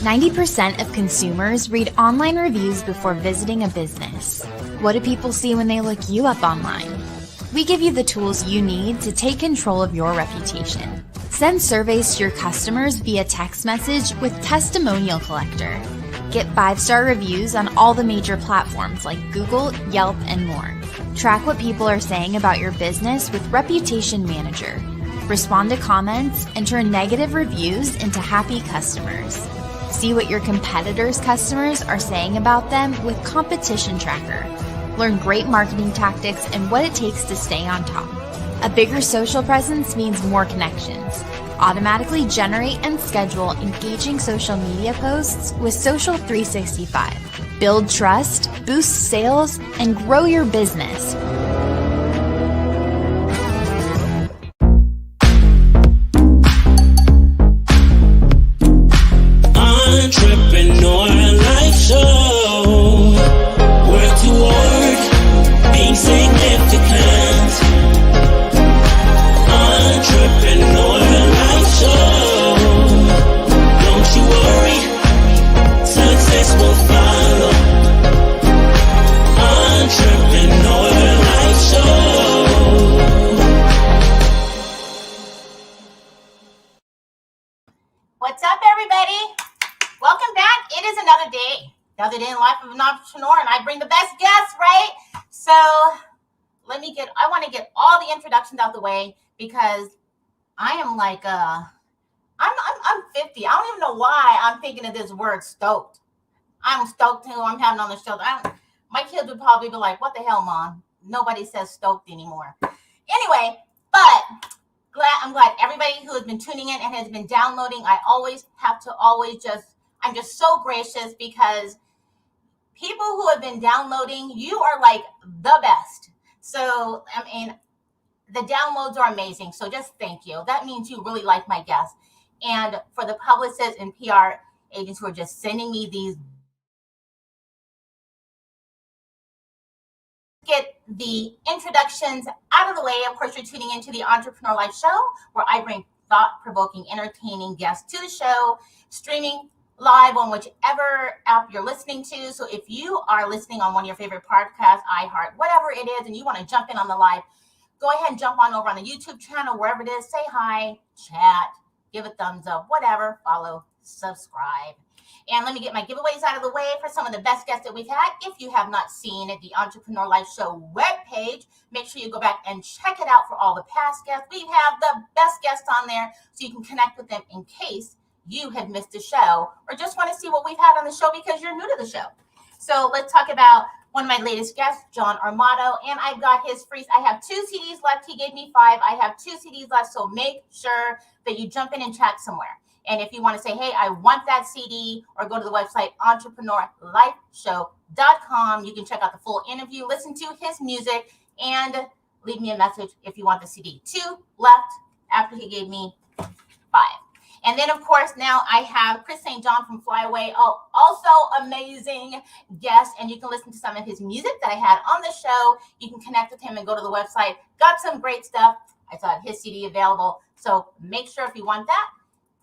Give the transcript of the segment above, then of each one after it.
90% of consumers read online reviews before visiting a business. What do people see when they look you up online? We give you the tools you need to take control of your reputation. Send surveys to your customers via text message with Testimonial Collector. Get 5-star reviews on all the major platforms like Google, Yelp, and more. Track what people are saying about your business with Reputation Manager. Respond to comments and turn negative reviews into happy customers. See what your competitors' customers are saying about them with Competition Tracker. Learn great marketing tactics and what it takes to stay on top. A bigger social presence means more connections. Automatically generate and schedule engaging social media posts with Social 365. Build trust, boost sales, and grow your business. Entrepreneur Life Show. Work to work, being significant. Entrepreneur Life Show. Don't you worry, success will follow. Entrepreneur Life Show. What's up, everybody? Welcome back. It is another day in the life of an entrepreneur, and I bring the best guests, right? So I want to get all the introductions out the way because I am like, I'm 50. I don't even know why I'm thinking of this word stoked. I'm stoked who I'm having on the show. My kids would probably be like, what the hell, Mom? Nobody says stoked anymore. Anyway, but I'm glad everybody who has been tuning in and has been downloading. I'm just so gracious because people who have been downloading, you are like the best. So, I mean, the downloads are amazing. So just thank you. That means you really like my guests. And for the publicists and PR agents who are just sending me these, get the introductions out of the way. Of course, you're tuning into the Entrepreneur Life Show, where I bring thought-provoking, entertaining guests to the show, streaming live on whichever app you're listening to. So if you are listening on one of your favorite podcasts, iHeart, whatever it is, and you want to jump in on the live, go ahead and jump on over on the YouTube channel, wherever it is, say hi, chat, give a thumbs up, whatever, follow, subscribe. And let me get my giveaways out of the way for some of the best guests that we've had. If you have not seen it, the Entrepreneur Life Show webpage, make sure you go back and check it out for all the past guests. We have the best guests on there so you can connect with them in case you have missed a show or just want to see what we've had on the show because you're new to the show. So let's talk about one of my latest guests, John Armato, and I've got his free. I have 2 CDs left. He gave me 5. I have 2 CDs left, so make sure that you jump in and chat somewhere. And if you want to say, hey, I want that CD, or go to the website, entrepreneurlifeshow.com. You can check out the full interview, listen to his music, and leave me a message if you want the CD. 2 left after he gave me 5. And then, of course, now I have Chris St. John from Flyaway, also amazing guest. And you can listen to some of his music that I had on the show. You can connect with him and go to the website. Got some great stuff. I saw his CD available. So make sure if you want that,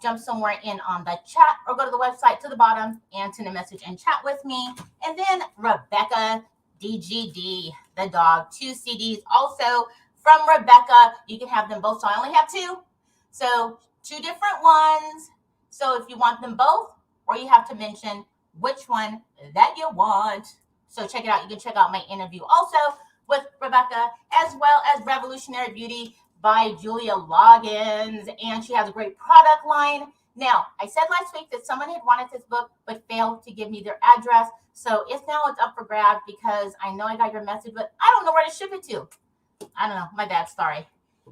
jump somewhere in on the chat or go to the website to the bottom and send a message and chat with me. And then Rebecca DGD, the dog, 2 CDs also from Rebecca. You can have them both. So I only have 2. So 2 different ones. So if you want them both, or you have to mention which one that you want. So check it out. You can check out my interview also with Rebecca, as well as Revolutionary Beauty by Julia Loggins. And she has a great product line. Now, I said last week that someone had wanted this book, but failed to give me their address. So it's up for grabs because I know I got your message, but I don't know where to ship it to. I don't know. My bad. Sorry.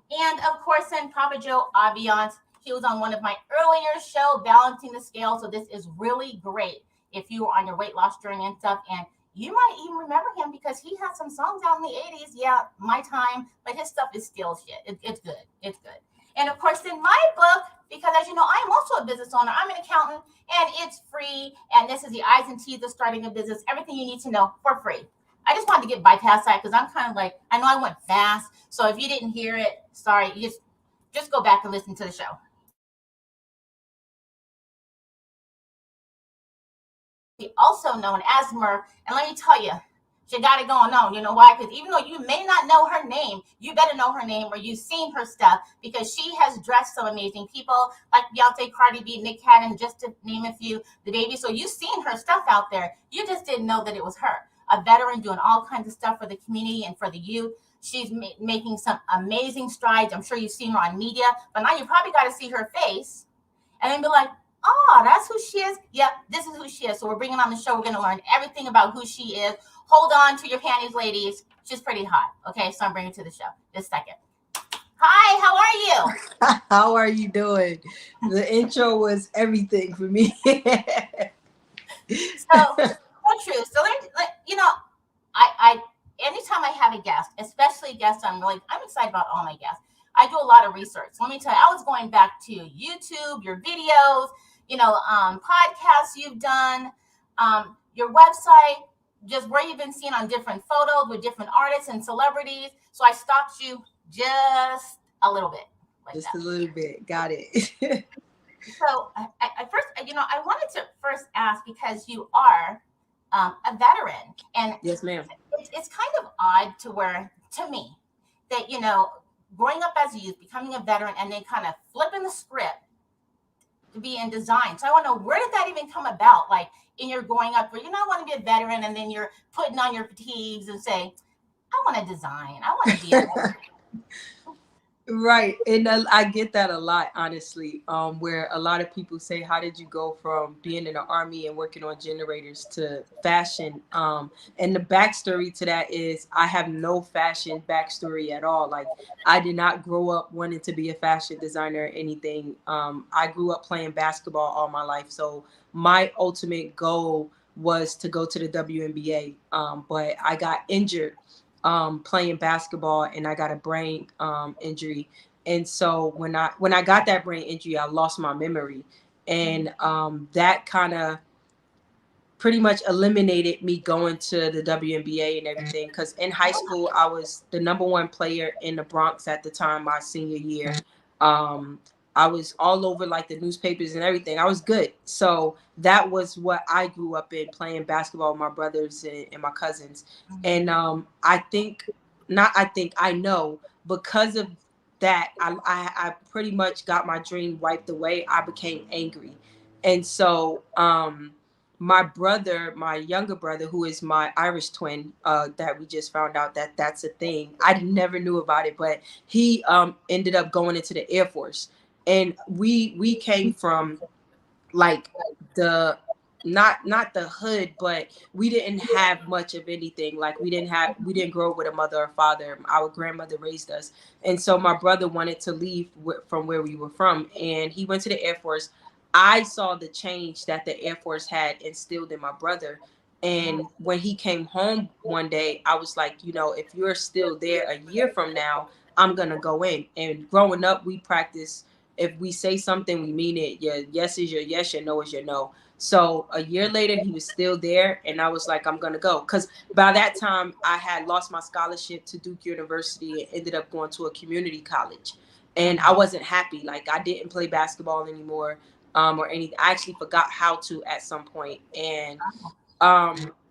And of course, then Papa Joe Aviance. He was on one of my earlier show, Balancing the Scale. So this is really great if you were on your weight loss journey and stuff. And you might even remember him because he had some songs out in the 80s. Yeah, my time. But his stuff is still shit. It's good. It's good. And of course, in my book, because as you know, I'm also a business owner. I'm an accountant and it's free. And this is the I's and T's of starting a business. Everything you need to know for free. I just wanted to get bypass that because I'm kind of like, I know I went fast. So if you didn't hear it, sorry, you just go back and listen to the show. also known as Murph. And let me tell you, she got it going on. You know why? Because even though you may not know her name, you better know her name or you've seen her stuff, because she has dressed some amazing people like Beyonce, Cardi B, Nick Cannon, just to name a few, the baby. So you've seen her stuff out there. You just didn't know that it was her, a veteran doing all kinds of stuff for the community and for the youth. She's making some amazing strides. I'm sure you've seen her on media, but now you probably got to see her face and then be like, oh, that's who she is. Yep, this is who she is. So we're bringing on the show. We're going to learn everything about who she is. Hold on to your panties, ladies. She's pretty hot. Okay, so I'm bringing her to the show. Just a second. Hi, how are you? How are you doing? The intro was everything for me. So true. So you know, I anytime I have a guest, especially a guest, I'm excited about all my guests. I do a lot of research. Let me tell you, I was going back to YouTube, your videos, podcasts you've done, your website, just where you've been seen on different photos with different artists and celebrities. So I stalked you just a little bit. A little bit. Got it. So I first, I wanted to first ask, because you are a veteran, and yes, ma'am. It's kind of odd to me, that, growing up as a youth, becoming a veteran, and then kind of flipping the script to be in design. So I want to know, where did that even come about? Like, in your growing up, where I want to be a veteran, and then you're putting on your fatigues and say, I want to design. I want to be a veteran. Right. And I get that a lot, honestly, where a lot of people say, how did you go from being in the Army and working on generators to fashion? And the backstory to that is I have no fashion backstory at all. Like, I did not grow up wanting to be a fashion designer or anything. I grew up playing basketball all my life. So my ultimate goal was to go to the WNBA. But I got injured playing basketball, and I got a brain injury. And so when I got that brain injury, I lost my memory, and that kind of pretty much eliminated me going to the WNBA and everything. Because in high school, I was the #1 player in the Bronx at the time, my senior year. I was all over like the newspapers and everything. I was good. So that was what I grew up in, playing basketball with my brothers and my cousins. And I know because of that, I pretty much got my dream wiped away. I became angry. And so my brother, my younger brother, who is my Irish twin, that we just found out that that's a thing. I never knew about it, but he ended up going into the Air Force. And we came from like the not the hood, but we didn't have much of anything. Like we didn't grow up with a mother or father. Our grandmother raised us. And so my brother wanted to leave from where we were from, and he went to the Air Force. I saw the change that the Air Force had instilled in my brother. And when he came home one day, I was like, if you're still there a year from now, I'm going to go in. And growing up, we practice, if we say something, we mean it. Your yes is your yes, your no is your no. So a year later, he was still there. And I was like, I'm going to go. Because by that time, I had lost my scholarship to Duke University and ended up going to a community college. And I wasn't happy. Like, I didn't play basketball anymore or anything. I actually forgot how to at some point. And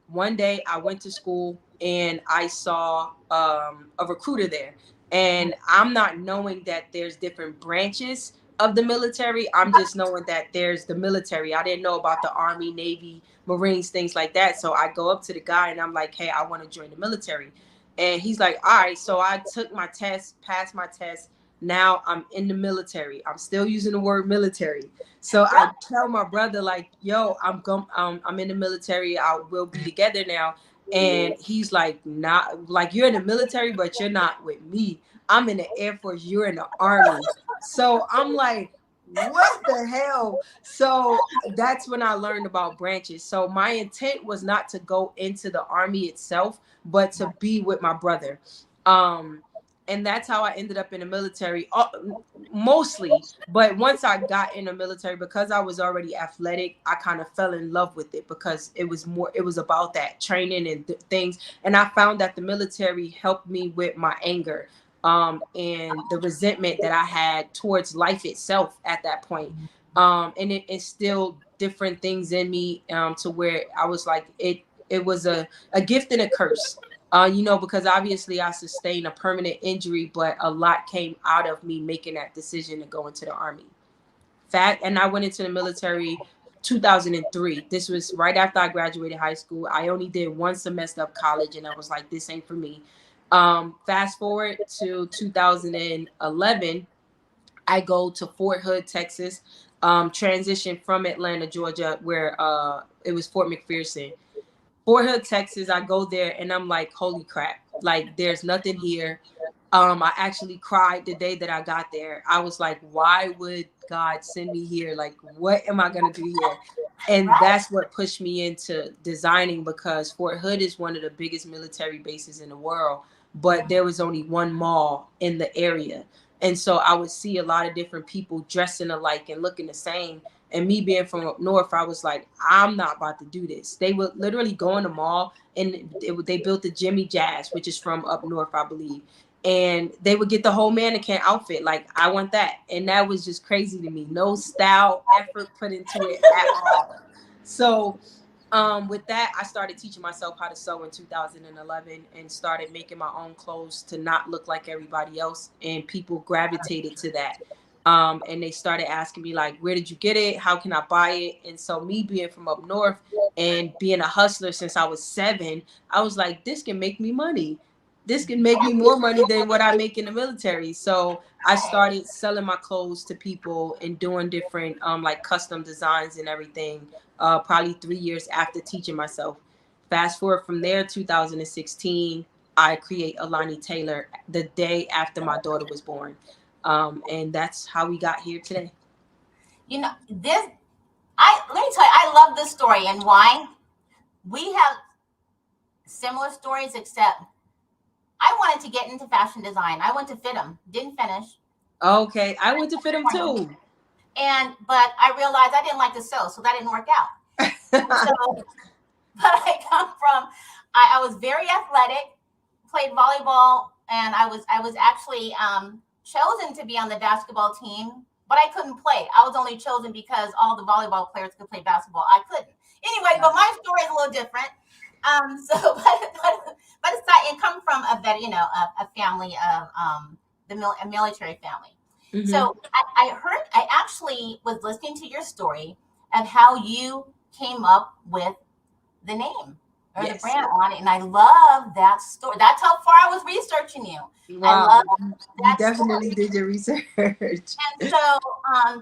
one day I went to school and I saw a recruiter there. And I'm not knowing that there's different branches of the military. I'm just knowing that there's the military. I didn't know about the Army, Navy, Marines, things like that. So I go up to the guy and I'm like, hey, I want to join the military. And he's like, all right. So I took my test, passed my test. Now I'm in the military. I'm still using the word military. So I tell my brother, like, yo, I'm in the military. We'll be together now. And he's like, not like, you're in the military, but you're not with me. I'm in the Air Force. You're in the Army. So I'm like, what the hell? So that's when I learned about branches. So my intent was not to go into the Army itself, but to be with my brother. And that's how I ended up in the military, mostly. But once I got in the military, because I was already athletic, I kind of fell in love with it because it was about that training and things. And I found that the military helped me with my anger and the resentment that I had towards life itself at that point. And it instilled different things in me, to where I was like, it was a gift and a curse. Because obviously I sustained a permanent injury, but a lot came out of me making that decision to go into the Army. And I went into the military 2003. This was right after I graduated high school. I only did one semester of college, and I was like, this ain't for me. Fast forward to 2011, I go to Fort Hood, Texas, transition from Atlanta, Georgia, where it was Fort McPherson. Fort Hood, Texas, I go there and I'm like, holy crap, like there's nothing here. I actually cried the day that I got there. I was like, why would God send me here? Like, what am I going to do here? And that's what pushed me into designing, because Fort Hood is one of the biggest military bases in the world, but there was only one mall in the area. And so I would see a lot of different people dressing alike and looking the same. And me being from up north, I was like, I'm not about to do this. They would literally go in the mall, and they built the Jimmy Jazz, which is from up north, I believe. And they would get the whole mannequin outfit. Like, I want that. And that was just crazy to me. No style effort put into it at all. So with that, I started teaching myself how to sew in 2011 and started making my own clothes to not look like everybody else. And people gravitated to that. And they started asking me, like, where did you get it? How can I buy it? And so me being from up north and being a hustler since I was 7, I was like, this can make me money. This can make me more money than what I make in the military. So I started selling my clothes to people and doing different like custom designs and everything, probably 3 years after teaching myself. Fast forward from there, 2016, I create Alani Taylor the day after my daughter was born. And that's how we got here today. Let me tell you, I love this story. And why? We have similar stories, except I wanted to get into fashion design. I went to FITM, didn't finish. Okay, I went to FITM too. But I realized I didn't like to sew, so that didn't work out. But I come from, I was very athletic, played volleyball, and I was actually chosen to be on the basketball team, but I couldn't play. I was only chosen because all the volleyball players could play basketball. I couldn't. Anyway, but my story is a little different. But aside, and come from a family of a military family. Mm-hmm. So I actually was listening to your story of how you came up with the name or the brand on it, and I love that story. That's how far I was researching you. Wow. I love that. You definitely did your research. And so,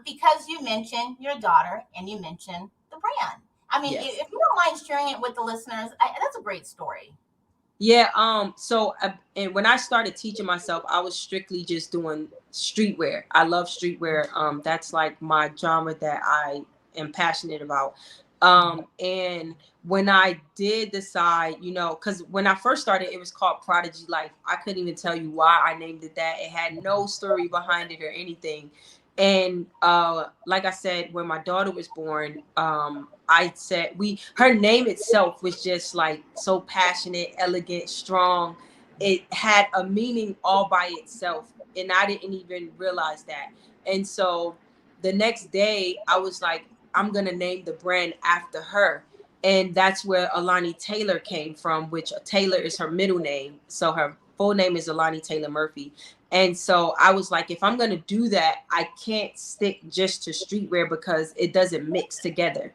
because you mentioned your daughter and you mentioned the brand. I mean, if you don't mind sharing it with the listeners, that's a great story. Yeah. And when I started teaching myself, I was strictly just doing streetwear. I love streetwear. That's like my genre that I am passionate about. And when I did decide, because when I first started, it was called Prodigy Life. I couldn't even tell you why I named it that. It had no story behind it or anything. And like I said, when my daughter was born, I said her name itself was just like so passionate, elegant, strong. It had a meaning all by itself, and I didn't even realize that. And so the next day I was like, I'm gonna name the brand after her. And that's where Alani Taylor came from, which Taylor is her middle name. So her full name is Alani Taylor Murphy. And so I was like, if I'm going to do that, I can't stick just to streetwear because it doesn't mix together.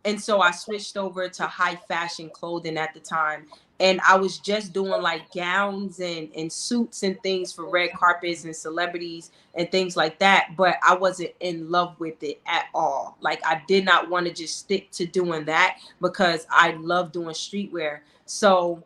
And so I switched over to high fashion clothing at the time. And I was just doing like gowns and suits and things for red carpets and celebrities and things like that. But I wasn't in love with it at all. Like, I did not want to just stick to doing that because I love doing streetwear. So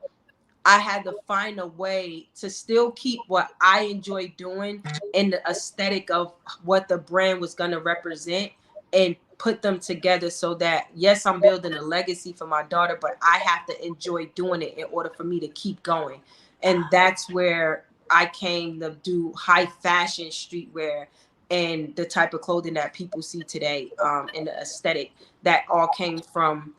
I had to find a way to still keep what I enjoy doing and the aesthetic of what the brand was going to represent and put them together so that, yes, I'm building a legacy for my daughter, but I have to enjoy doing it in order for me to keep going. And that's where I came to do high fashion streetwear and the type of clothing that people see today, and the aesthetic that all came from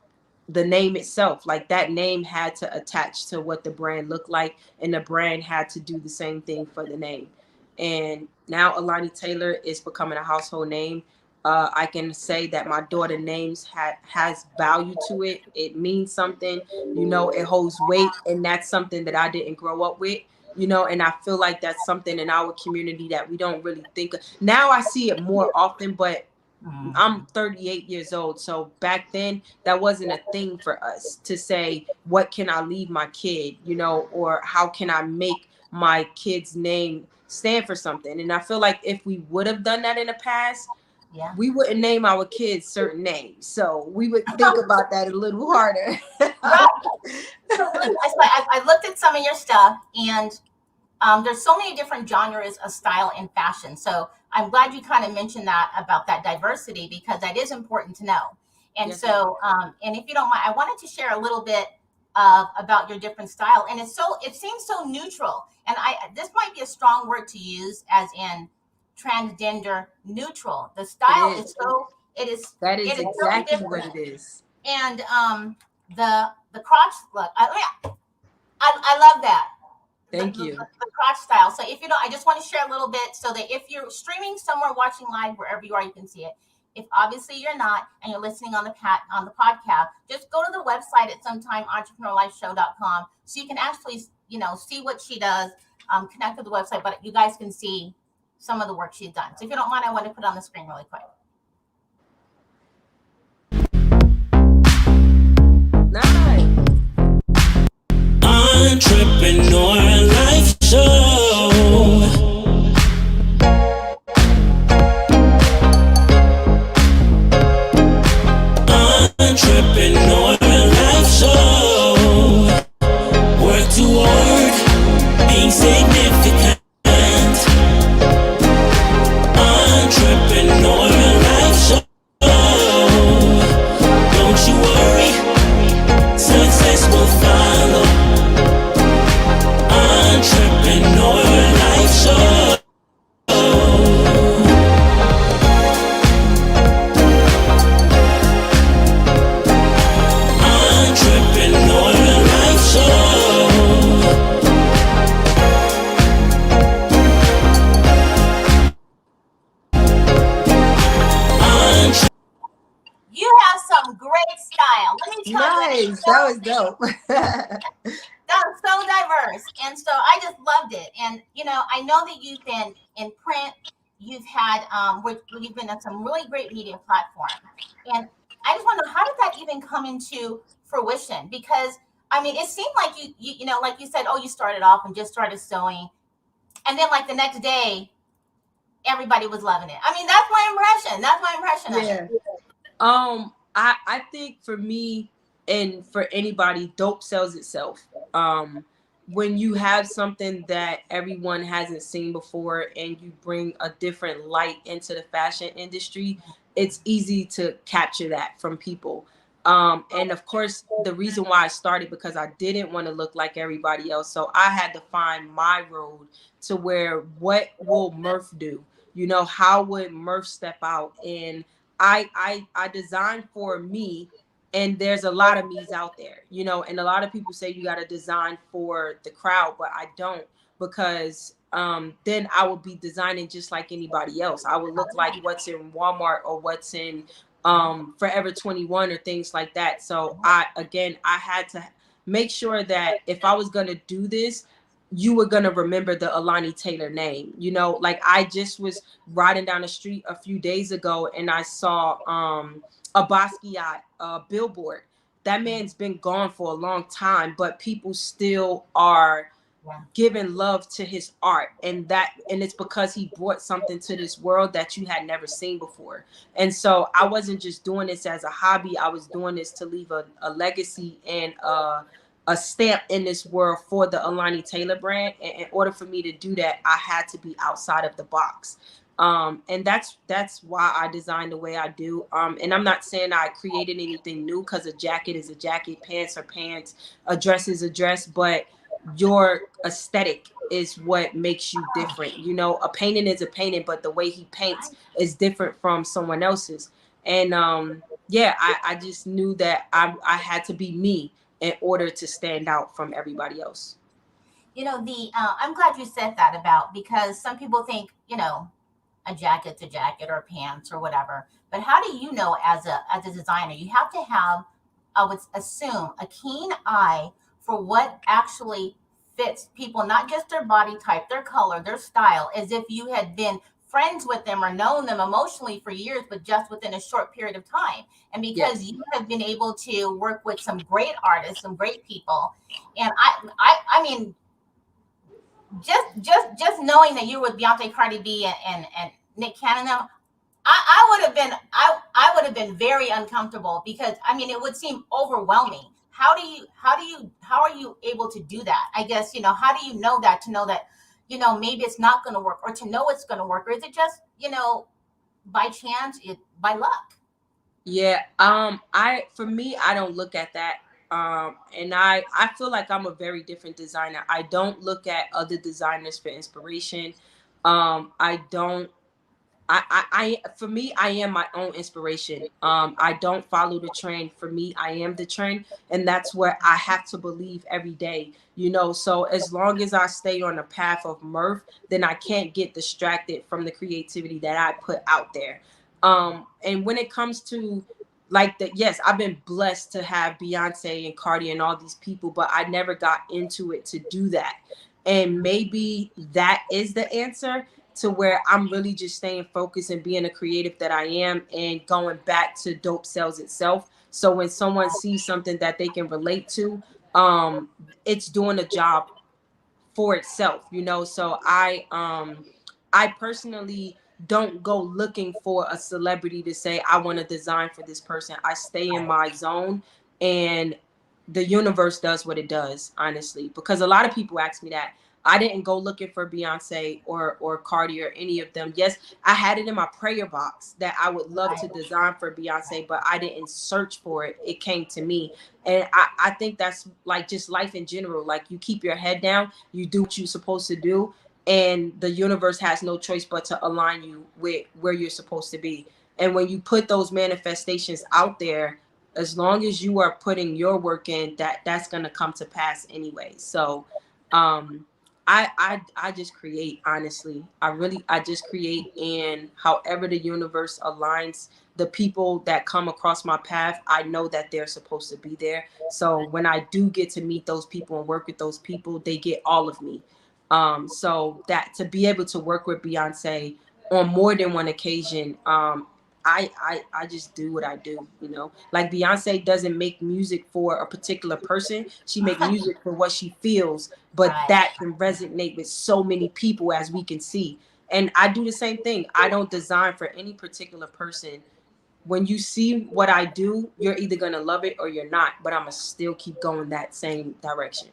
the name itself. Like, that name had to attach to what the brand looked like, and the brand had to do the same thing for the name. And now Alani Taylor is becoming a household name. I can say that my daughter names has value to it. It means something, it holds weight, and that's something that I didn't grow up with, and I feel like that's something in our community that we don't really think of. Now I see it more often, but I'm 38 years old. So back then that wasn't a thing for us to say, what can I leave my kid, or how can I make my kid's name stand for something? And I feel like if we would have done that in the past, we wouldn't name our kids certain names. So we would think about that a little harder. Right. So I looked at some of your stuff, and there's so many different genres of style and fashion. So I'm glad you kind of mentioned that about that diversity, because that is important to know. And Yes, so, and if you don't mind, I wanted to share a little bit about your different style. And it seems so neutral. And this might be a strong word to use, as in transgender neutral. The style is so, that is exactly so what it is. And the crotch look, I love that. Thank you. The crotch style. So if you don't, I just want to share a little bit so that if you're streaming somewhere, watching live, wherever you are, you can see it. If obviously you're not, and you're listening on the podcast, just go to the website at sometime.entrepreneurlifeshow.com so you can actually, see what she does, connect to the website, but you guys can see some of the work she's done. So if you don't mind, I want to put it on the screen really quick. Nice. Entrepreneur Life Show. Entrepreneur Life Show. Work toward being significant. Entrepreneur Life Show. Don't you worry, success will follow. Entrepreneur Life Show. Entrepreneur Life Show. You have some great style. Let me tell you. Nice. That was dope. That was so diverse. And so I just loved it. And, I know that you've been in print. You've had, you've been on some really great media platforms. And I just want to know, how did that even come into fruition? Because, it seemed like you like you said, you started off and just started sewing. And then like the next day, everybody was loving it. That's my impression. That's my impression of it. I think for me and for anybody, dope sells itself. When you have something that everyone hasn't seen before and you bring a different light into the fashion industry, it's easy to capture that from people. And of course, the reason why I started, because I didn't want to look like everybody else. So I had to find my road to where, what will Murph do? How would Murph step out? And I designed for me, and there's a lot of me's out there, and a lot of people say you got to design for the crowd, but I don't, because then I would be designing just like anybody else. I would look like what's in Walmart or what's in Forever 21 or things like that. So I had to make sure that if I was going to do this, you were going to remember the Alani Taylor name. Like I just was riding down the street a few days ago and I saw a Basquiat billboard. That man's been gone for a long time, but people still are giving love to his art, and it's because he brought something to this world that you had never seen before. And so I wasn't just doing this as a hobby. I was doing this to leave a legacy and a stamp in this world for the Alani Taylor brand. And in order for me to do that, I had to be outside of the box. And that's why I designed the way I do. And I'm not saying I created anything new, because a jacket is a jacket, pants are pants, a dress is a dress, but your aesthetic is what makes you different. A painting is a painting, but the way he paints is different from someone else's. And I just knew that I had to be me in order to stand out from everybody else. I'm glad you said that, because some people think, a jacket's a jacket or pants or whatever. But how do you know as a designer, you have to have, I would assume, a keen eye for what actually fits people, not just their body type, their color, their style, as if you had been friends with them or known them emotionally for years, but just within a short period of time. And because Yes. you have been able to work with some great artists, some great people, and I mean, just knowing that you were with Beyonce, Cardi B, and Nick Cannon, I would have been I would have been very uncomfortable, because I mean it would seem overwhelming. How are you able to do that? I guess, how do you know that, to know that, maybe it's not going to work, or to know it's going to work, or is it just, by chance, by luck? Yeah. For me, I don't look at that. And I feel like I'm a very different designer. I don't look at other designers for inspiration. I don't For me, I am my own inspiration. I don't follow the trend. For me, I am the trend, and that's what I have to believe every day. So as long as I stay on the path of mirth, then I can't get distracted from the creativity that I put out there. And when it comes to like that, yes, I've been blessed to have Beyonce and Cardi and all these people, but I never got into it to do that. And maybe that is the answer, to where I'm really just staying focused and being a creative that I am, and going back to dope sales itself. So when someone sees something that they can relate to, it's doing a job for itself. So I personally don't go looking for a celebrity to say I want to design for this person. I stay in my zone, and the universe does what it does, honestly, because a lot of people ask me that. I didn't go looking for Beyonce or Cardi or any of them. Yes, I had it in my prayer box that I would love to design for Beyonce, but I didn't search for it. It came to me. And I think that's like just life in general. Like, you keep your head down, you do what you're supposed to do, and the universe has no choice but to align you with where you're supposed to be. And when you put those manifestations out there, as long as you are putting your work in, that's going to come to pass anyway. So um I just create, honestly. I just create, and however the universe aligns the people that come across my path, I know that they're supposed to be there. So when I do get to meet those people and work with those people, they get all of me. So that to be able to work with Beyonce on more than one occasion, I just do what I do. Like, Beyonce doesn't make music for a particular person. She make music for what she feels, but Right. that can resonate with so many people, as we can see. And I do the same thing. I don't design for any particular person. When you see what I do, you're either going to love it or you're not, but I'm going to still keep going that same direction.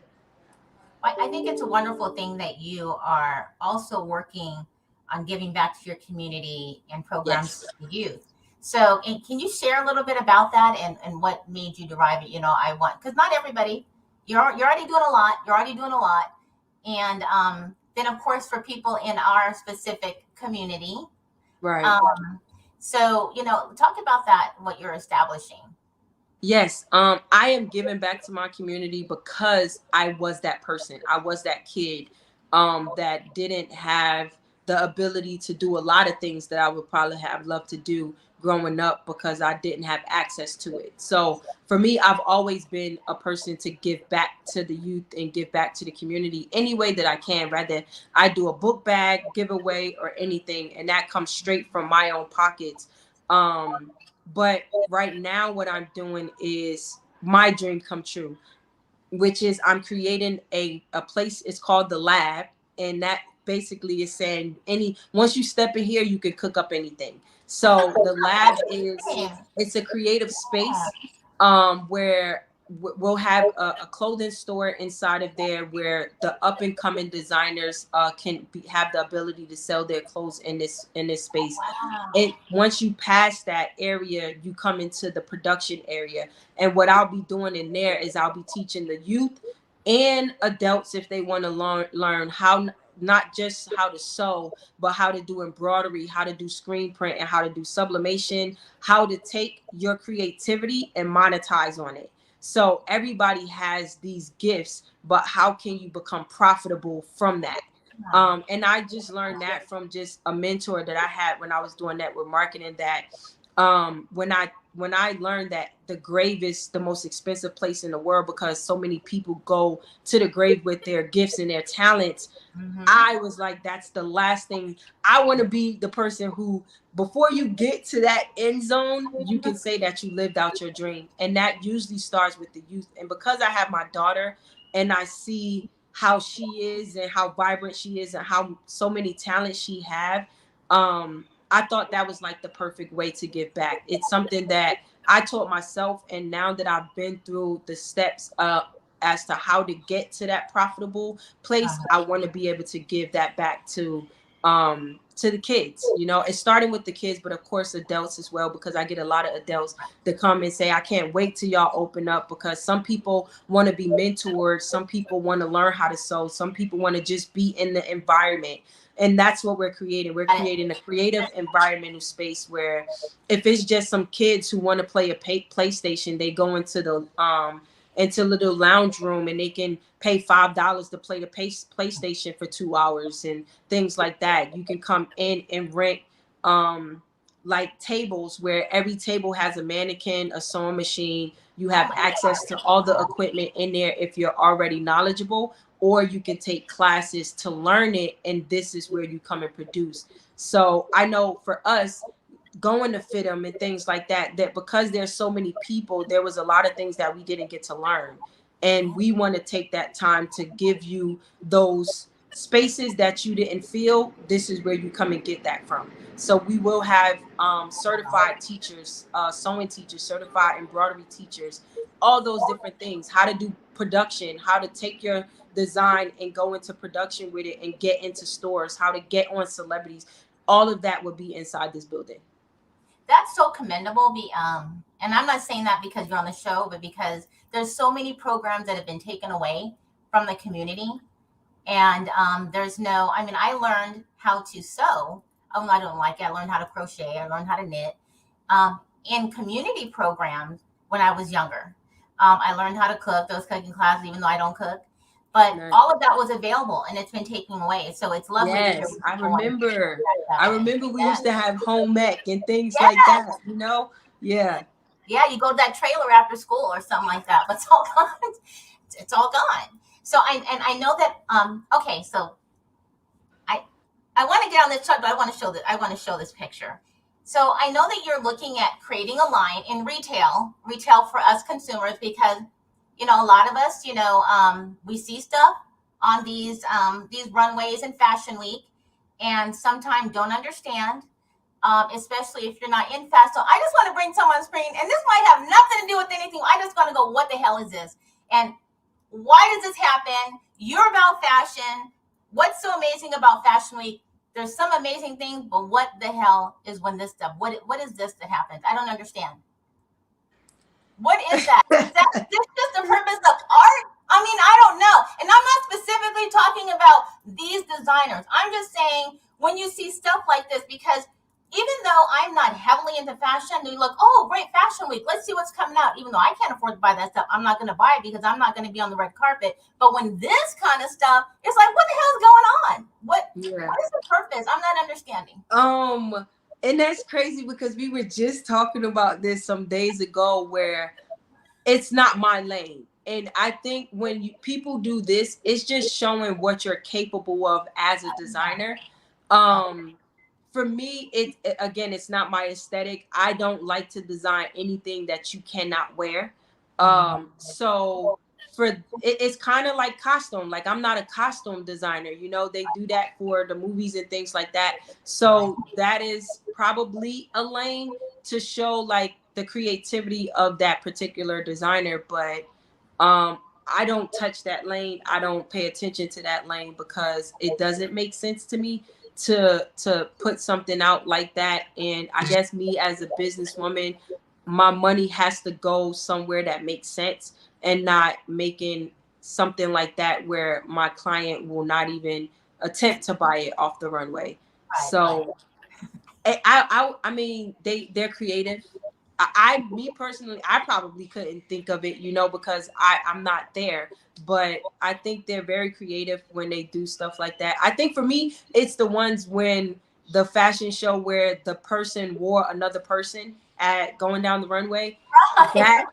I think it's a wonderful thing that you are also working on giving back to your community and programs Yes. for the youth. So, and can you share a little bit about that, and what made you derive it? I want, because not everybody, you're already doing a lot. You're already doing a lot. And then, of course, for people in our specific community. Right. So, talk about that, what you're establishing. Yes, I am giving back to my community because I was that person. I was that kid that didn't have the ability to do a lot of things that I would probably have loved to do growing up, because I didn't have access to it. So for me, I've always been a person to give back to the youth and give back to the community any way that I can. Rather, I do a book bag giveaway or anything, and that comes straight from my own pockets. But right now, what I'm doing is my dream come true, which is I'm creating a place. It's called the Lab, and that basically is saying once you step in here, you can cook up anything. So the Lab it's a creative space where we'll have a clothing store inside of there, where the up and coming designers have the ability to sell their clothes in this space. Wow. And once you pass that area, you come into the production area. And what I'll be doing in there is I'll be teaching the youth and adults, if they want to learn how, not just how to sew, but how to do embroidery, how to do screen print, and how to do sublimation, how to take your creativity and monetize on it. So everybody has these gifts, but how can you become profitable from that? And I just learned that from just a mentor that I had when I was doing network marketing, that when I learned that the grave is the most expensive place in the world because so many people go to the grave with their gifts and their talents, I was like, that's the last thing. I want to be the person who, before you get to that end zone, you can say that you lived out your dream. And that usually starts with the youth. And because I have my daughter and I see how she is and how vibrant she is and how so many talents she have, I thought that was like the perfect way to give back. It's something that I taught myself, and now that I've been through the steps as to how to get to that profitable place, I want to be able to give that back to the kids. You know, it's starting with the kids, but of course adults as well, because I get a lot of adults that come and say, I can't wait till y'all open up, because some people want to be mentored, some people want to learn how to sew, some people want to just be in the environment. And that's what we're creating. We're creating a creative environmental space where if it's just some kids who want to play a PlayStation, they go into the little lounge room and they can pay $5 to play the PlayStation for 2 hours and things like that. You can come in and rent like tables where every table has a mannequin, a sewing machine. You have access to all the equipment in there if you're already knowledgeable, or you can take classes to learn it, and this is where you come and produce. So I know for us, going to fit them and things like that, that because there's so many people, there was a lot of things that we didn't get to learn. And we want to take that time to give you those spaces that you didn't feel. This is where you come and get that from. So we will have certified teachers, sewing teachers, certified embroidery teachers, all those different things, how to do production, how to take your design and go into production with it and get into stores, how to get on celebrities. All of that would be inside this building. That's so commendable. And I'm not saying that because you're on the show, but because there's so many programs that have been taken away from the community. And there's no, I mean, I learned how to sew. Oh, I don't like it. I learned how to crochet. I learned how to knit in community programs when I was younger. I learned how to cook, those cooking classes, even though I don't cook. But all of that was available, and it's been taken away. So it's lovely. Yes, I remember. I remember we used to have home ec and things like that, you know? Yeah. Yeah, you go to that trailer after school or something like that, but it's all gone. It's all gone. So I know that okay, so I want to get on this chart, but I want to show this picture. So I know that you're looking at creating a line in retail for us consumers, because you know, a lot of us, you know, we see stuff on these runways in Fashion Week, and sometimes don't understand, especially if you're not in fashion. So I just want to bring someone on screen, and this might have nothing to do with anything. I just want to go, what the hell is this? And why does this happen? You're about fashion. What's so amazing about Fashion Week? There's some amazing things, but what the hell is when this stuff? What is this that happens? I don't understand. What is that? Is that just the purpose of art? I mean, I don't know. And I'm not specifically talking about these designers. I'm just saying when you see stuff like this, because even though I'm not heavily into fashion, you look, oh, great, Fashion Week. Let's see what's coming out. Even though I can't afford to buy that stuff, I'm not going to buy it because I'm not going to be on the red carpet. But when this kind of stuff, it's like, what the hell is going on? What is the purpose? I'm not understanding. And that's crazy because we were just talking about this some days ago, where it's not my lane. And I think when people do this, it's just showing what you're capable of as a designer. For me, it's not my aesthetic. I don't like to design anything that you cannot wear. So it's kind of like costume. Like, I'm not a costume designer. You know, they do that for the movies and things like that. So that is probably a lane to show like the creativity of that particular designer. But I don't touch that lane. I don't pay attention to that lane because it doesn't make sense to me to put something out like that. And I guess me as a businesswoman, my money has to go somewhere that makes sense, and not making something like that where my client will not even attempt to buy it off the runway. So I mean, they're creative. me personally, I probably couldn't think of it, because I'm not there. But I think they're very creative when they do stuff like that. I think for me, it's the ones when the fashion show where the person wore another person at going down the runway. That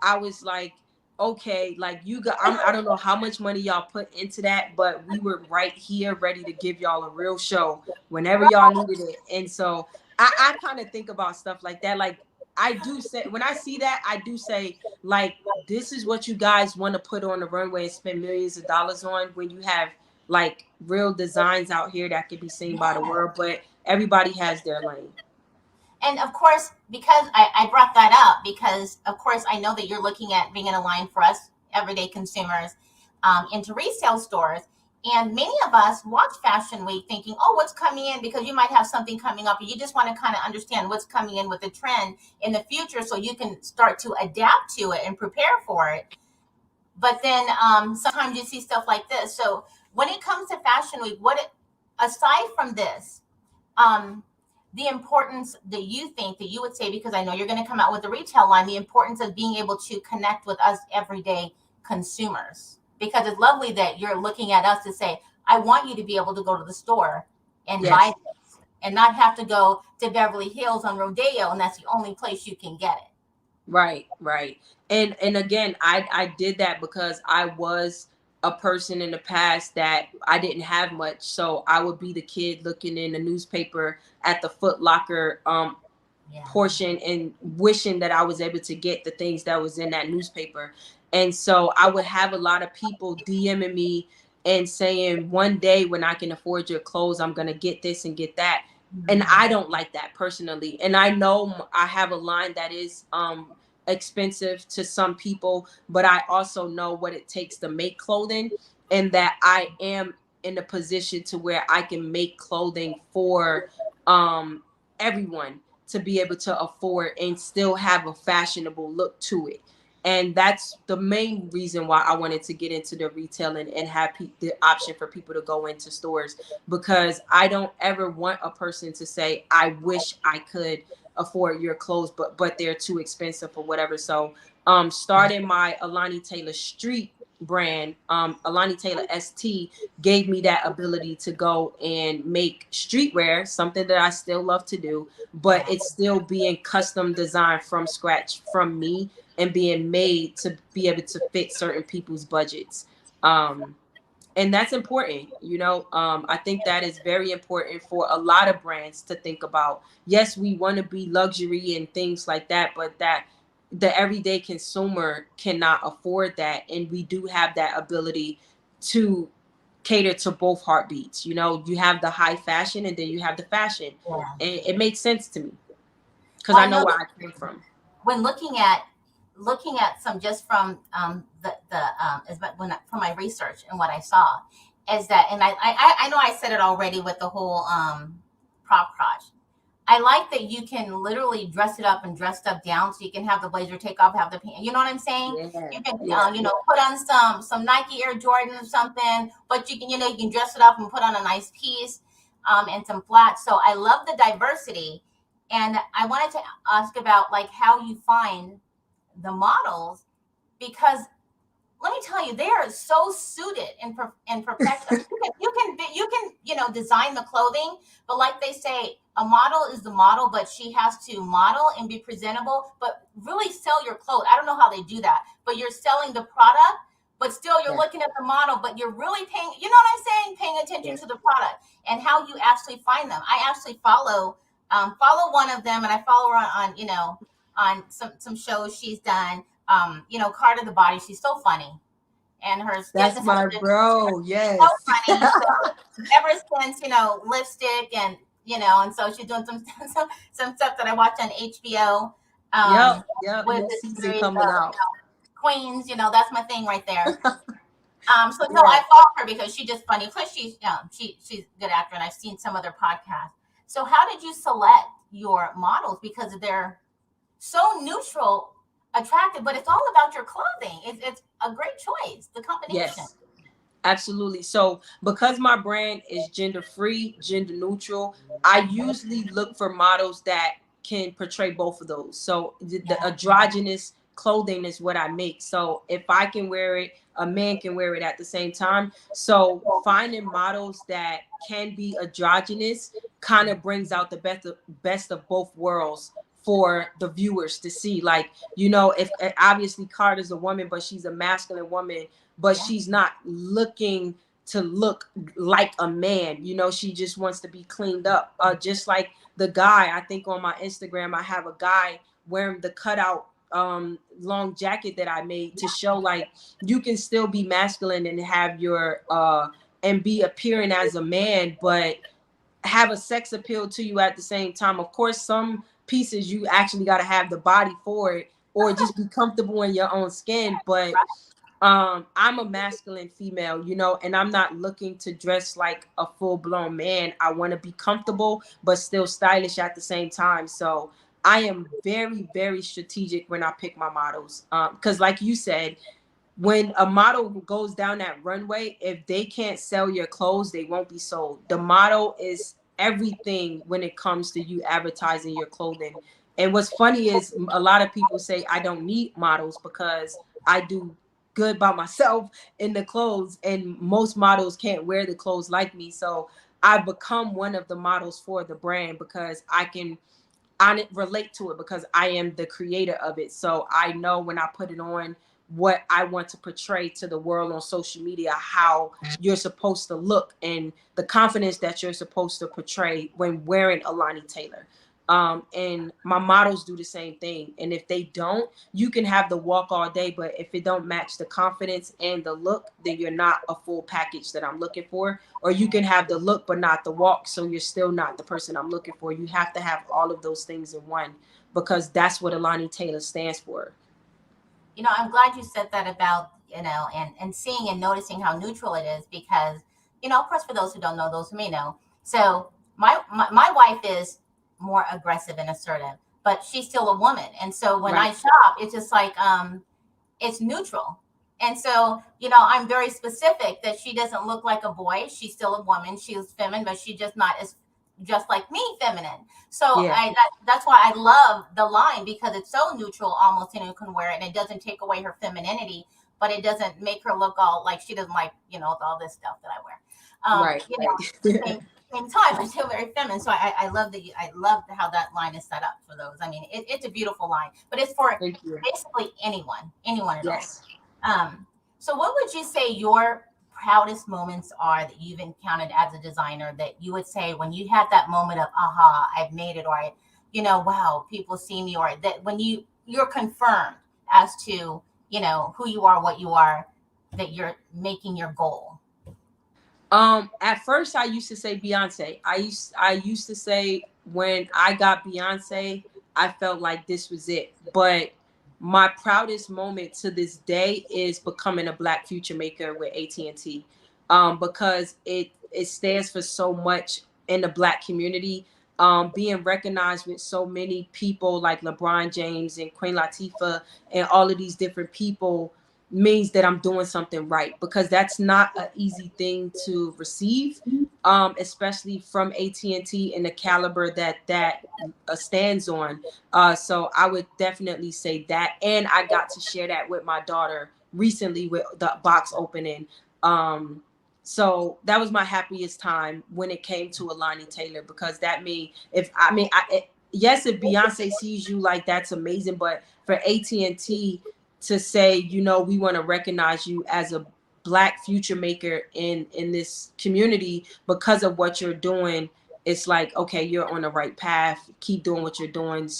I was like, okay, like I don't know how much money y'all put into that, but we were right here ready to give y'all a real show whenever y'all needed it. And so I kind of think about stuff like that. Like I do say, when I see that, I do say, like, this is what you guys want to put on the runway and spend millions of dollars on, when you have like real designs out here that can be seen by the world, but everybody has their lane. And of course, because I brought that up, because of course I know that you're looking at being in a line for us everyday consumers into resale stores. And many of us watch Fashion Week thinking, oh, what's coming in? Because you might have something coming up, or you just want to kind of understand what's coming in with the trend in the future, so you can start to adapt to it and prepare for it. But then sometimes you see stuff like this. So when it comes to Fashion Week, aside from this, the importance that you would say, because I know you're going to come out with the retail line, the importance of being able to connect with us everyday consumers, because it's lovely that you're looking at us to say, I want you to be able to go to the store and buy this and not have to go to Beverly Hills on Rodeo, and that's the only place you can get it. Right. And again, I did that because I was a person in the past that I didn't have much. So I would be the kid looking in the newspaper at the Foot Locker portion and wishing that I was able to get the things that was in that newspaper. And so I would have a lot of people DMing me and saying, one day when I can afford your clothes, I'm going to get this and get that. And I don't like that personally. And I know I have a line that is expensive to some people, but I also know what it takes to make clothing, and that I am in a position to where I can make clothing for everyone to be able to afford and still have a fashionable look to it. And that's the main reason why I wanted to get into the retailing and have the option for people to go into stores, because I don't ever want a person to say, I wish I could afford your clothes, but they're too expensive or whatever. So starting my Alani Taylor Street brand, Alani Taylor ST, gave me that ability to go and make streetwear, something that I still love to do, but it's still being custom designed from scratch from me and being made to be able to fit certain people's budgets. And that's important, I think that is very important for a lot of brands to think about. Yes, we want to be luxury and things like that, but that the everyday consumer cannot afford that. And we do have that ability to cater to both heartbeats. You have the high fashion and then you have the fashion. Yeah. And it makes sense to me because I know where I came from. When looking at some, just from from my research and what I saw, is that, and I know I said it already with the whole prop crotch. I like that you can literally dress it up and dress up down, so you can have the blazer take off, have the pants. You know what I'm saying? Yeah. You can put on some Nike Air Jordan or something, but you can dress it up and put on a nice piece and some flats. So I love the diversity, and I wanted to ask about like how you find the models, because let me tell you, they are so suited and perfect. you can design the clothing, but like they say, a model is the model, but she has to model and be presentable, but really sell your clothes. I don't know how they do that, but you're selling the product, but still you're looking at the model, but you're really paying, you know what I'm saying? Paying attention to the product and how you actually find them. I actually follow one of them, and I follow her on some shows she's done. Carter the Body. She's so funny, and that's my bro. Yes, so funny. So, ever since lipstick and and so she's doing some stuff that I watch on HBO. Yep. With the season coming out. Queens, that's my thing right there. I follow her because she's just funny. Plus, she's a good actor, and I've seen some other podcasts. So, how did you select your models? Because they're so neutral, attractive, but it's all about your clothing. It's a great choice, the combination. Yes, absolutely. So because my brand is gender free, gender neutral, I usually look for models that can portray both of those. So the androgynous clothing is what I make. So if I can wear it, a man can wear it at the same time. So finding models that can be androgynous kind of brings out the best of both worlds for the viewers to see. Like, you know, if obviously Carter's a woman, but she's a masculine woman, but she's not looking to look like a man. You know, she just wants to be cleaned up. Just like the guy, I think on my Instagram, I have a guy wearing the cutout long jacket that I made to show like you can still be masculine and have your and be appearing as a man, but have a sex appeal to you at the same time. Of course, some pieces you actually got to have the body for it, or just be comfortable in your own skin. But I'm a masculine female, you know, and I'm not looking to dress like a full-blown man. I want to be comfortable but still stylish at the same time. So I am very, very strategic when I pick my models, because like you said, when a model goes down that runway, if they can't sell your clothes, they won't be sold. The model is everything when it comes to you advertising your clothing. And what's funny is a lot of people say I don't need models because I do good by myself in the clothes, and most models can't wear the clothes like me. So I've become one of the models for the brand because I can relate to it because I am the creator of it. So I know when I put it on what I want to portray to the world on social media, how you're supposed to look and the confidence that you're supposed to portray when wearing Alani Taylor. And my models do the same thing. And if they don't, you can have the walk all day, but if it don't match the confidence and the look, then you're not a full package that I'm looking for. Or you can have the look but not the walk, so you're still not the person I'm looking for. You have to have all of those things in one, because that's what Alani Taylor stands for. You know, I'm glad you said that about, you know, and seeing and noticing how neutral it is, because, you know, of course, for those who don't know, those who may know. So my wife is more aggressive and assertive, but she's still a woman. And so when I shop, it's just like, it's neutral. And so, you know, I'm very specific that she doesn't look like a boy. She's still a woman. She's feminine, but she's just not as just like me, feminine. So that's why I love the line, because it's so neutral almost, and you can wear it and it doesn't take away her femininity, but it doesn't make her look all like she doesn't like, you know, all this stuff that I wear. You know, same time, I'm still very feminine. So I love how that line is set up for those. I mean, it's a beautiful line, but it's for basically anyone at all. So what would you say your proudest moments are that you've encountered as a designer, that you would say when you had that moment of, aha, I've made it, or you know, wow, people see me, or that when you're confirmed as to, you know, who you are, what you are, that you're making your goal? At first I used to say Beyonce. I used to say when I got Beyonce, I felt like this was it. But my proudest moment to this day is becoming a Black future maker with AT&T, because it stands for so much in the Black community. Being recognized with so many people like LeBron James and Queen Latifah and all of these different people means that I'm doing something right, because that's not an easy thing to receive, especially from AT&T and the caliber that stands on. So I would definitely say that. And I got to share that with my daughter recently with the box opening. So that was my happiest time when it came to Alani Taylor, because that means yes, if Beyonce sees you, like, that's amazing. But for AT&T to say, you know, we want to recognize you as a Black future maker in this community because of what you're doing, it's like, okay, you're on the right path. Keep doing what you're doing,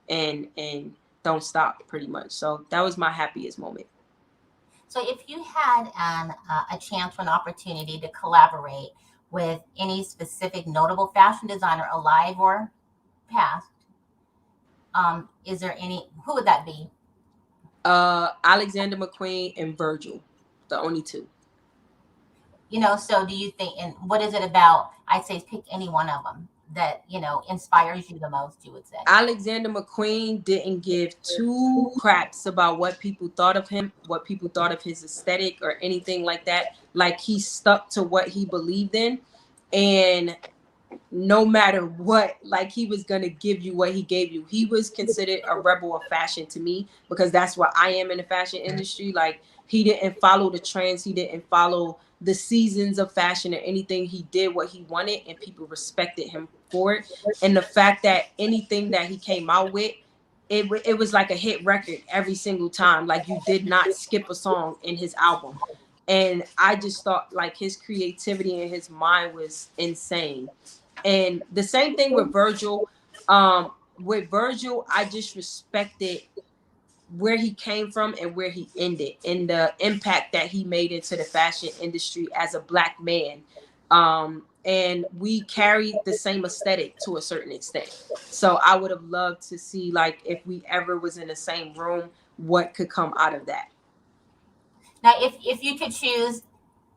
and don't stop, pretty much. So that was my happiest moment. So if you had a chance for an opportunity to collaborate with any specific notable fashion designer, alive or past, is there any, who would that be? Alexander McQueen and Virgil, the only two. You know, so do you think, and what is it about, I'd say pick any one of them that, you know, inspires you the most, you would say? Alexander McQueen didn't give two craps about what people thought of him, what people thought of his aesthetic or anything like that. Like, he stuck to what he believed in. And no matter what, like he was gonna give you what he gave you. He was considered a rebel of fashion to me, because that's what I am in the fashion industry. Like, he didn't follow the trends, he didn't follow the seasons of fashion or anything. He did what he wanted, and people respected him for it. And the fact that anything that he came out with, it was like a hit record every single time. Like, you did not skip a song in his album. And I just thought, like, his creativity and his mind was insane. And the same thing with Virgil. With Virgil, I just respected where he came from and where he ended, and the impact that he made into the fashion industry as a Black man. And we carried the same aesthetic to a certain extent. So I would have loved to see, like, if we ever was in the same room, what could come out of that. Now, if you could choose,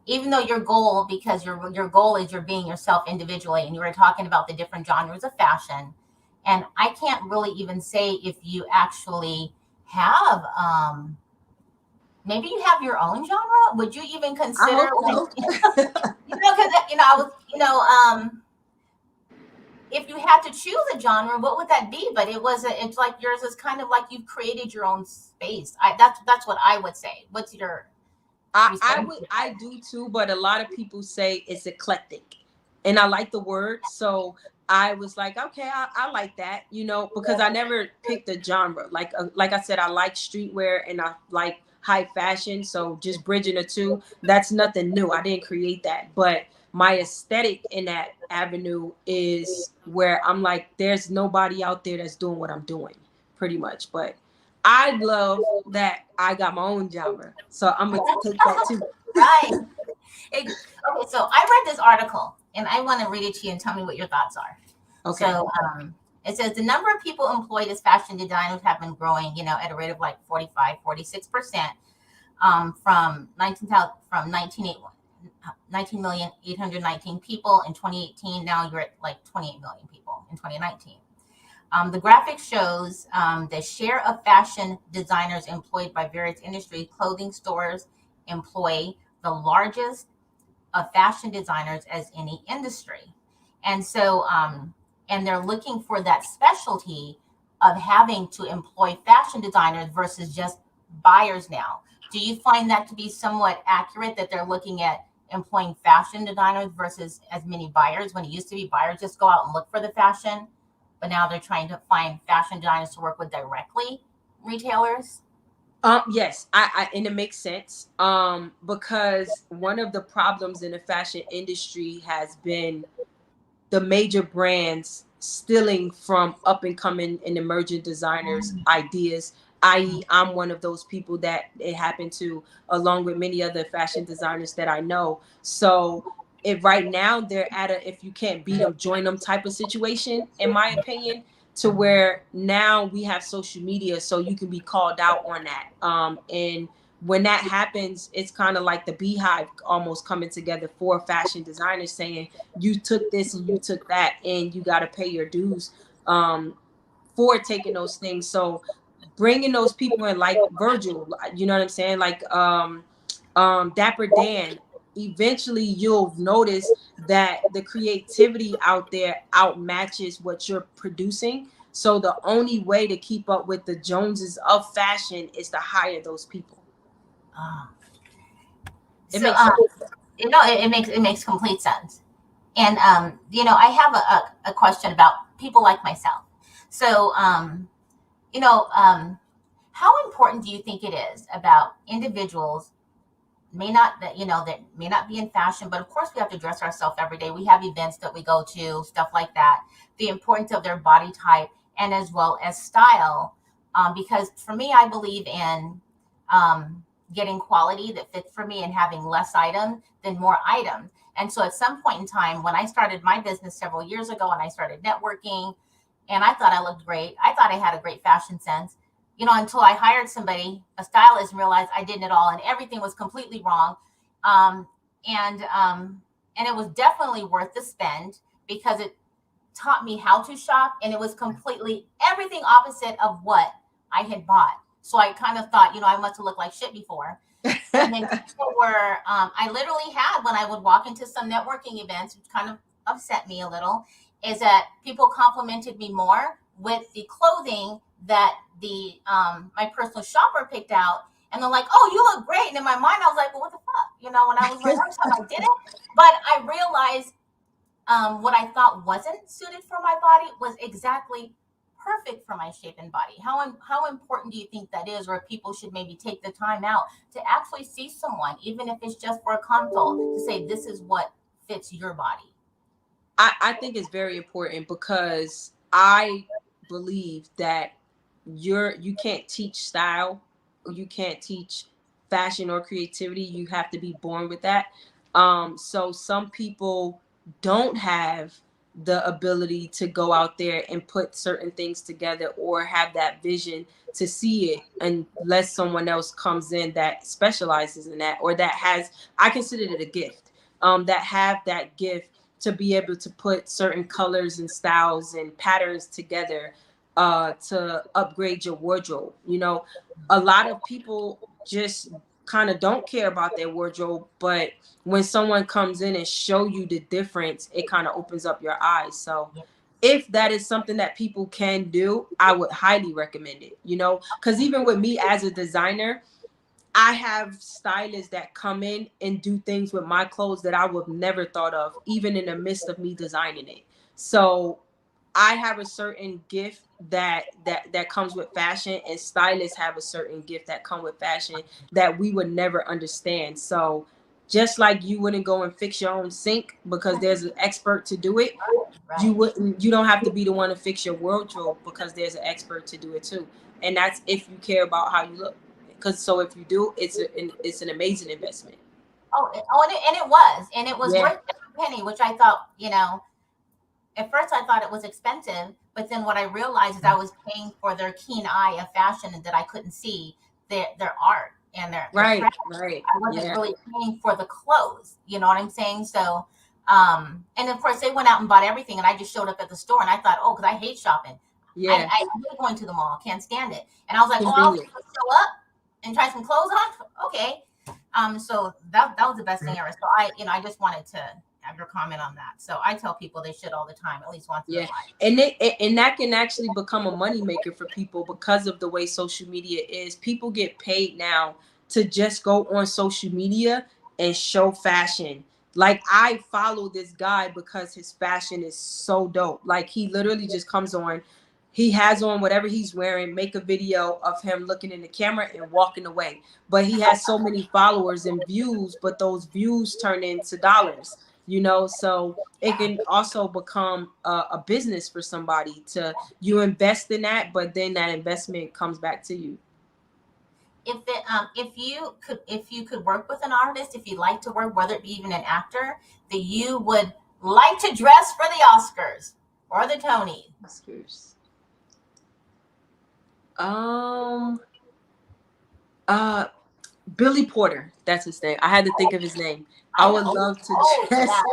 even though your goal, because your goal is you're being yourself individually, and you were talking about the different genres of fashion, and I can't really even say if you actually have, maybe you have your own genre. Would you even consider, So. because I was, if you had to choose a genre, what would that be? But it's like yours is kind of like you've created your own space. That's what I would say. What's your? I do too, but a lot of people say it's eclectic, and I like the word. So I was like, okay, I like that, because I never picked a genre. Like I said, I like streetwear and I like high fashion. So just bridging the two, that's nothing new. I didn't create that, but my aesthetic in that avenue is where I'm like, there's nobody out there that's doing what I'm doing, pretty much. But I love that I got my own genre, so I'm gonna take that too. Right. Okay, so I read this article, and I want to read it to you and tell me what your thoughts are. Okay. So it says the number of people employed as fashion designers have been growing, at a rate of like 46%, from 19,819 people in 2018. Now you're at like 28 million people in 2019. The graphic shows the share of fashion designers employed by various industries. Clothing stores employ the largest of fashion designers as any industry. And so, and they're looking for that specialty of having to employ fashion designers versus just buyers now. Do you find that to be somewhat accurate, that they're looking at employing fashion designers versus as many buyers? When it used to be buyers just go out and look for the fashion, but now they're trying to find fashion designers to work with directly retailers? Yes, and it makes sense. Because one of the problems in the fashion industry has been the major brands stealing from up and coming and emerging designers' ideas. I.e., I'm one of those people that it happened to, along with many other fashion designers that I know. So if right now they're at a if you can't beat them, join them type of situation, in my opinion, to where now we have social media, so you can be called out on that. And when that happens, it's kind of like the beehive almost coming together for fashion designers, saying you took this and you took that, and you got to pay your dues for taking those things. So bringing those people in, like Virgil, you know what I'm saying? Like Dapper Dan, eventually you'll notice that the creativity out there outmatches what you're producing. So the only way to keep up with the Joneses of fashion is to hire those people. It makes sense. It makes complete sense. And I have a question about people like myself. So how important do you think it is about individuals that may not be in fashion, but of course we have to dress ourselves every day. We have events that we go to, stuff like that. The importance of their body type and as well as style, because for me, I believe in getting quality that fits for me and having less items than more items. And so at some point in time, when I started my business several years ago and I started networking, and I thought I looked great, I thought I had a great fashion sense, until I hired somebody, a stylist, and realized I didn't at all, and everything was completely wrong. And it was definitely worth the spend because it taught me how to shop, and it was completely everything opposite of what I had bought. So I kind of thought, I must have looked like shit before. And then people were, I literally had, when I would walk into some networking events, which kind of upset me a little, is that people complimented me more with the clothing that the my personal shopper picked out, and they're like, "Oh, you look great." And in my mind, I was like, "Well, what the fuck?" You know, when I was my first time, I did it, but I realized what I thought wasn't suited for my body was exactly perfect for my shape and body. How important do you think that is, or people should maybe take the time out to actually see someone, even if it's just for a consult, to say this is what fits your body? I think it's very important because I believe that you can't teach style, you can't teach fashion or creativity. You have to be born with that. So some people don't have the ability to go out there and put certain things together or have that vision to see it unless someone else comes in that specializes in that or that has, I consider it a gift, that have that gift to be able to put certain colors and styles and patterns together to upgrade your wardrobe. You know, a lot of people just kind of don't care about their wardrobe, but when someone comes in and show you the difference, it kind of opens up your eyes. So if that is something that people can do, I would highly recommend it, you know, because even with me as a designer, I have stylists that come in and do things with my clothes that I would have never thought of, even in the midst of me designing it. So I have a certain gift that comes with fashion, and stylists have a certain gift that come with fashion that we would never understand. So just like you wouldn't go and fix your own sink because there's an expert to do it, Right. you don't have to be the one to fix your wardrobe because there's an expert to do it too. And that's if you care about how you look. Because so if you do, it's an amazing investment. And it was Yeah, worth every penny, which I thought, at first I thought it was expensive, but then what I realized is I was paying for their keen eye of fashion and that I couldn't see their art and their right, craft. right. I wasn't Yeah, really paying for the clothes, you know what I'm saying? So, and of course they went out and bought everything, and I just showed up at the store, and I thought, oh, because I hate shopping. yeah. I hate going to the mall, can't stand it. And I was like, oh, I'll Convenient. show up and try some clothes on. Okay. So that was the best thing ever. So I just wanted to have your comment on that. So I tell people they should all the time, at least once in their Yeah, life. and that can actually become a moneymaker for people because of the way social media is. People get paid now to just go on social media and show fashion. Like I follow this guy because his fashion is so dope. Like he literally just comes on, he has on whatever he's wearing, make a video of him looking in the camera and walking away. But he has so many followers and views, but those views turn into dollars, you know? So it can also become a business for somebody to you invest in that, but then that investment comes back to you. If you could work with an artist, if you like to work, whether it be even an actor, that you would like to dress for the Oscars or the Tonys. Oscars. Um uh Billy Porter, that's his name. I had to think of his name. I I would know. love to Oh dress yeah,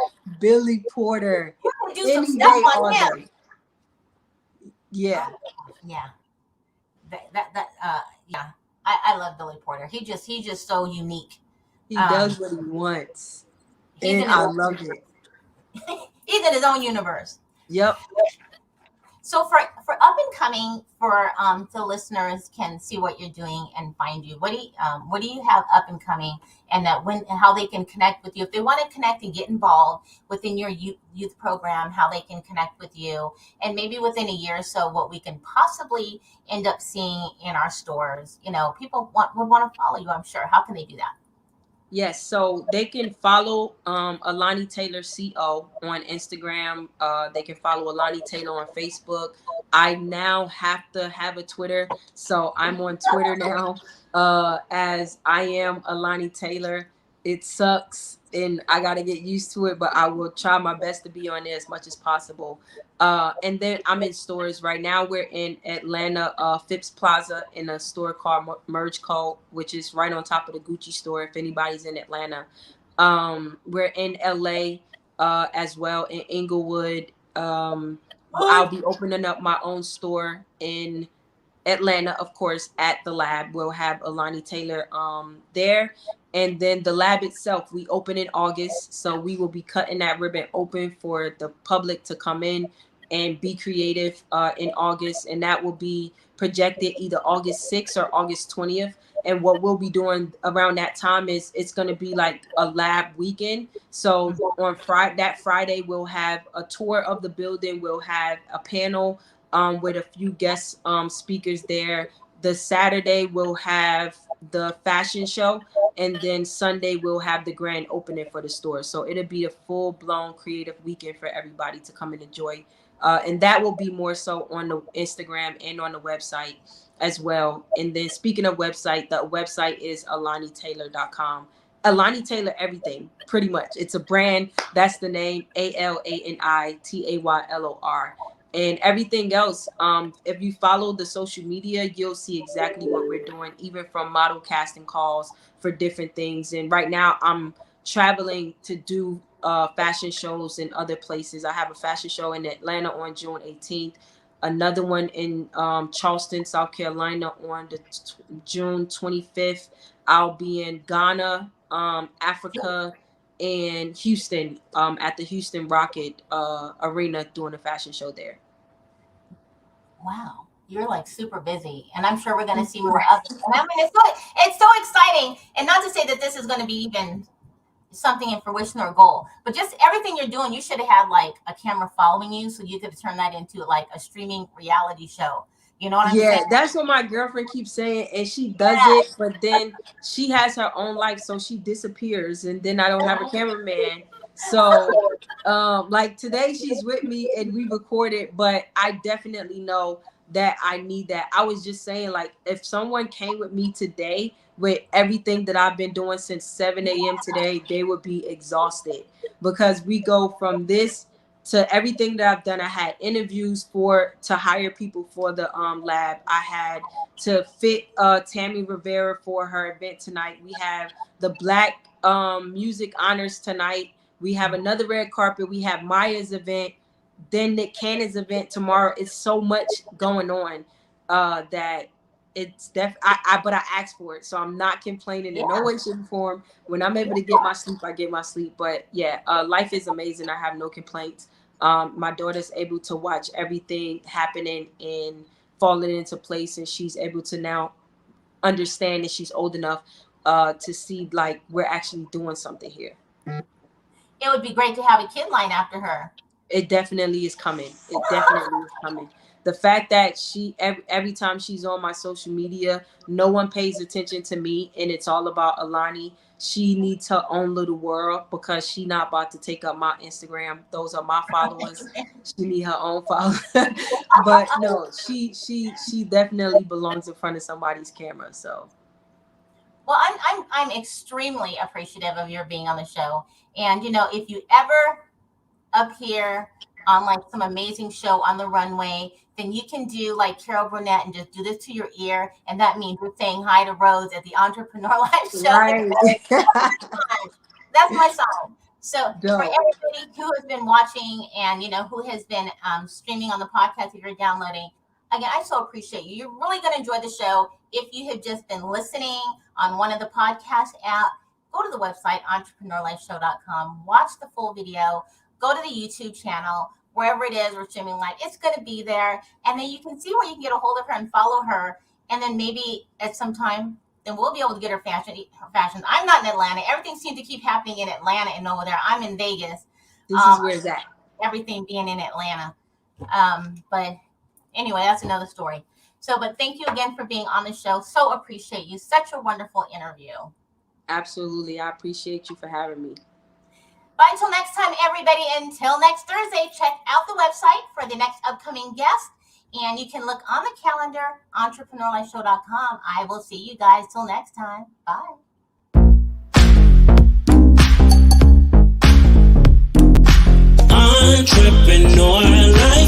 Billy Porter you could do some any stuff day, on all him. day. Yeah, Oh, yeah, yeah. I love Billy Porter. He's just so unique. he Um, does what he wants, he's and in his I own love it. he's in his own universe. Yep. So for up and coming, for so listeners can see what you're doing and find you. What do you have up and coming, and that when and how they can connect with you if they want to connect and get involved within your youth program, how they can connect with you, and maybe within a year or so, what we can possibly end up seeing in our stores. People would want to follow you. I'm sure. How can they do that? Yes, so they can follow Alani Taylor CO on Instagram. They can follow Alani Taylor on Facebook. I now have to have a Twitter, so I'm on Twitter now as I am Alani Taylor. It sucks, and I got to get used to it, but I will try my best to be on there as much as possible. And then I'm in stores right now. We're in Atlanta, Phipps Plaza, in a store called Merge Co., which is right on top of the Gucci store. If anybody's in Atlanta, we're in LA as well, in Inglewood. I'll be opening up my own store in Atlanta, of course, at the lab. We'll have Alani Taylor there. And then the lab itself, we open in August. So we will be cutting that ribbon open for the public to come in and be creative in August. And that will be projected either August 6th or August 20th. And what we'll be doing around that time is it's going to be like a lab weekend. So on that Friday, we'll have a tour of the building. We'll have a panel with a few guest speakers there. The Saturday, we'll have the fashion show. And then Sunday, we'll have the grand opening for the store. So it'll be a full-blown creative weekend for everybody to come and enjoy. And that will be more so on the Instagram and on the website as well. And then speaking of website, the website is AlaniTaylor.com. Alani Taylor everything, pretty much. It's a brand. That's the name, ALANITAYLOR. And everything else, if you follow the social media, you'll see exactly what we're doing, even from model casting calls for different things. And right now I'm traveling to do fashion shows in other places. I have a fashion show in Atlanta on June 18th, another one in Charleston, South Carolina on the June 25th. I'll be in Ghana, Africa, and Houston at the Houston Rocket Arena doing a fashion show there. Wow, you're like super busy, and I'm sure we're going to see more of it. And I mean, it's so exciting, and not to say that this is going to be even something in fruition or goal, but just everything you're doing, you should have had like a camera following you so you could turn that into like a streaming reality show. You know what I'm saying? Yeah, that's what my girlfriend keeps saying, and she does it, but then she has her own life, so she disappears, and then I don't have a cameraman. So like today she's with me and we recorded, but I definitely know that I need that. I was just saying, like, if someone came with me today with everything that I've been doing since 7 a.m. today, they would be exhausted, because we go from this to everything that I've done. I had interviews to hire people for the lab. I had to fit Tammy Rivera for her event tonight. We have the Black Music Honors tonight. We have another red carpet. We have Maya's event, then Nick Cannon's event tomorrow. It's so much going on that it's but I asked for it, so I'm not complaining in no way, shape, or form. When I'm able to get my sleep, I get my sleep. But yeah, life is amazing. I have no complaints. My daughter's able to watch everything happening and falling into place, and she's able to now understand, and she's old enough to see like we're actually doing something here. It would be great to have a kid line after her. It definitely is coming. It definitely is coming. The fact that every time she's on my social media, no one pays attention to me, and it's all about Alani. She needs her own little world, because she's not about to take up my Instagram. Those are my followers. She need her own followers. But no, she definitely belongs in front of somebody's camera. So. Well, I'm extremely appreciative of your being on the show. And, you know, if you ever appear on like some amazing show on the runway, then you can do like Carol Burnett and just do this to your ear. And that means we're saying hi to Rose at the Entrepreneur Life show. Right. That's my sign. So for everybody who has been watching and, you know, who has been streaming on the podcast, if you're downloading, again, I so appreciate you. You're really going to enjoy the show. If you have just been listening on one of the podcast apps, go to the website, entrepreneurlifeshow.com, watch the full video, go to the YouTube channel, wherever it is we're streaming live, it's going to be there. And then you can see where you can get a hold of her and follow her. And then maybe at some time, then we'll be able to get her fashion. I'm not in Atlanta. Everything seems to keep happening in Atlanta and over there. I'm in Vegas. This is where it's at. Everything being in Atlanta. But anyway, that's another story. So, but thank you again for being on the show. So appreciate you. Such a wonderful interview. Absolutely. I appreciate you for having me. But until next time, everybody, until next Thursday, check out the website for the next upcoming guest. And you can look on the calendar, entrepreneurlifeshow.com. I will see you guys till next time. Bye. Entrepreneur Life.